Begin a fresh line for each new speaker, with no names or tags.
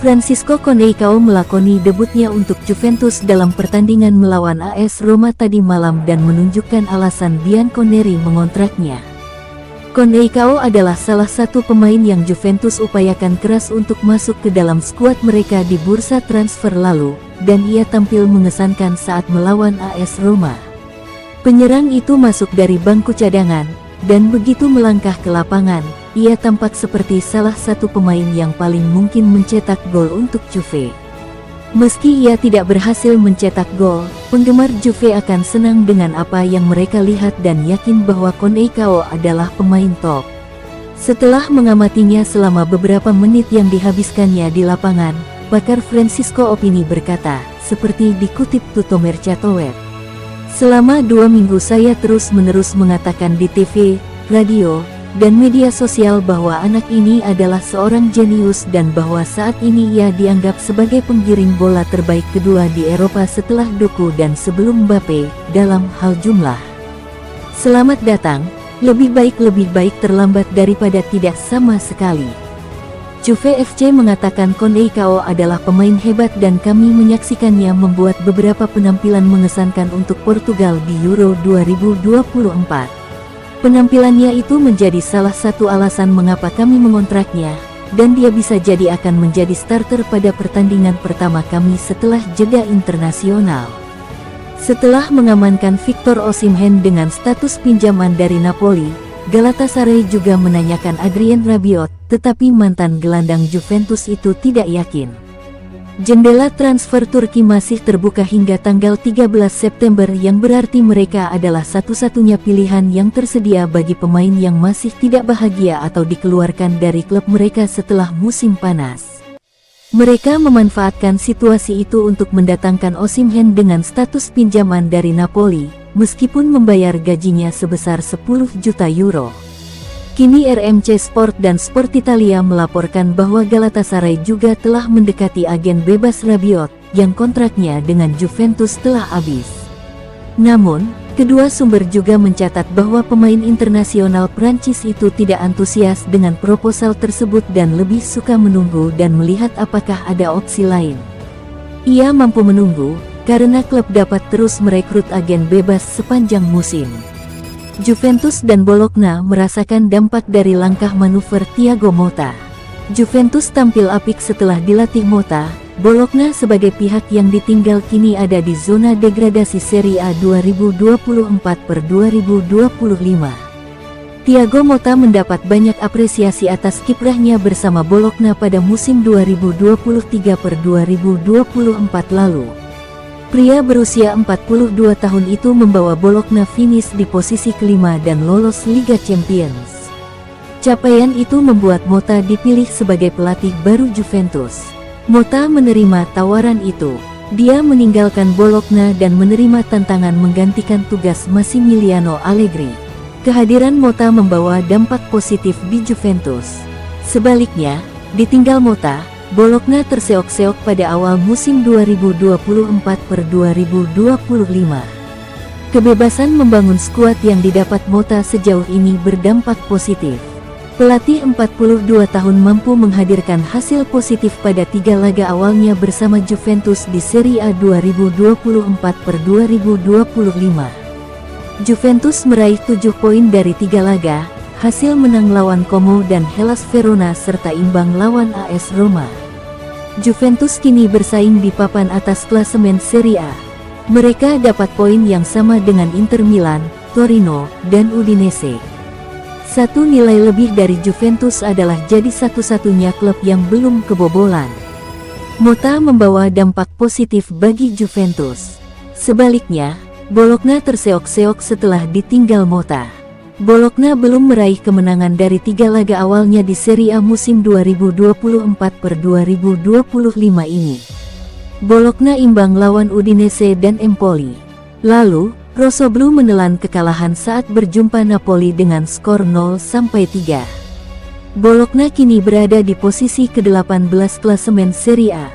Francisco Conceicao melakoni debutnya untuk Juventus dalam pertandingan melawan AS Roma tadi malam dan menunjukkan alasan Bianconeri mengontraknya. Conceicao adalah salah satu pemain yang Juventus upayakan keras untuk masuk ke dalam skuad mereka di bursa transfer lalu, dan ia tampil mengesankan saat melawan AS Roma. Penyerang itu masuk dari bangku cadangan, dan begitu melangkah ke lapangan, ia tampak seperti salah satu pemain yang paling mungkin mencetak gol untuk Juve. Meski ia tidak berhasil mencetak gol, penggemar Juve akan senang dengan apa yang mereka lihat dan yakin bahwa Conceicao adalah pemain top. Setelah mengamatinya selama beberapa menit yang dihabiskannya di lapangan, pakar Francisco Opini berkata, seperti dikutip Tuttomercato.web. Selama 2 minggu saya terus-menerus mengatakan di TV, radio, dan media sosial bahwa anak ini adalah seorang jenius dan bahwa saat ini ia dianggap sebagai penggiring bola terbaik kedua di Eropa setelah Doku dan sebelum Mbappe, dalam hal jumlah. Selamat datang, lebih baik terlambat daripada tidak sama sekali. Juve FC mengatakan Conceicao adalah pemain hebat dan kami menyaksikannya membuat beberapa penampilan mengesankan untuk Portugal di Euro 2024. Penampilannya itu menjadi salah satu alasan mengapa kami mengontraknya, dan dia bisa jadi akan menjadi starter pada pertandingan pertama kami setelah jeda internasional. Setelah mengamankan Victor Osimhen dengan status pinjaman dari Napoli, Galatasaray juga menanyakan Adrien Rabiot, tetapi mantan gelandang Juventus itu tidak yakin. Jendela transfer Turki masih terbuka hingga tanggal 13 September yang berarti mereka adalah satu-satunya pilihan yang tersedia bagi pemain yang masih tidak bahagia atau dikeluarkan dari klub mereka setelah musim panas. Mereka memanfaatkan situasi itu untuk mendatangkan Osimhen dengan status pinjaman dari Napoli, meskipun membayar gajinya sebesar 10 juta euro. Kini RMC Sport dan Sport Italia melaporkan bahwa Galatasaray juga telah mendekati agen bebas Rabiot, yang kontraknya dengan Juventus telah habis. Namun, kedua sumber juga mencatat bahwa pemain internasional Prancis itu tidak antusias dengan proposal tersebut dan lebih suka menunggu dan melihat apakah ada opsi lain. Ia mampu menunggu, karena klub dapat terus merekrut agen bebas sepanjang musim. Juventus dan Bologna merasakan dampak dari langkah manuver Thiago Motta. Juventus tampil apik setelah dilatih Motta. Bologna sebagai pihak yang ditinggal kini ada di zona degradasi Serie A 2024/2025. Thiago Motta mendapat banyak apresiasi atas kiprahnya bersama Bologna pada musim 2023/2024 lalu. Pria berusia 42 tahun itu membawa Bologna finish di posisi kelima dan lolos Liga Champions. Capaian itu membuat Motta dipilih sebagai pelatih baru Juventus. Motta menerima tawaran itu. Dia meninggalkan Bologna dan menerima tantangan menggantikan tugas Massimiliano Allegri. Kehadiran Motta membawa dampak positif di Juventus. Sebaliknya, ditinggal Motta, Bologna terseok-seok pada awal musim 2024/2025. Kebebasan membangun skuad yang didapat Motta sejauh ini berdampak positif. Pelatih 42 tahun mampu menghadirkan hasil positif pada 3 laga awalnya bersama Juventus di Serie A 2024/2025. Juventus meraih 7 poin dari 3 laga, hasil menang lawan Como dan Hellas Verona serta imbang lawan AS Roma. Juventus kini bersaing di papan atas klasemen Serie A. Mereka dapat poin yang sama dengan Inter Milan, Torino, dan Udinese. Satu nilai lebih dari Juventus adalah jadi satu-satunya klub yang belum kebobolan. Motta membawa dampak positif bagi Juventus. Sebaliknya, Bologna terseok-seok setelah ditinggal Motta. Bologna belum meraih kemenangan dari 3 laga awalnya di Serie A musim 2024/2025 ini. Bologna imbang lawan Udinese dan Empoli. Lalu, Rossoblu menelan kekalahan saat berjumpa Napoli dengan skor 0-3. Bologna kini berada di posisi ke-18 klasemen Serie A.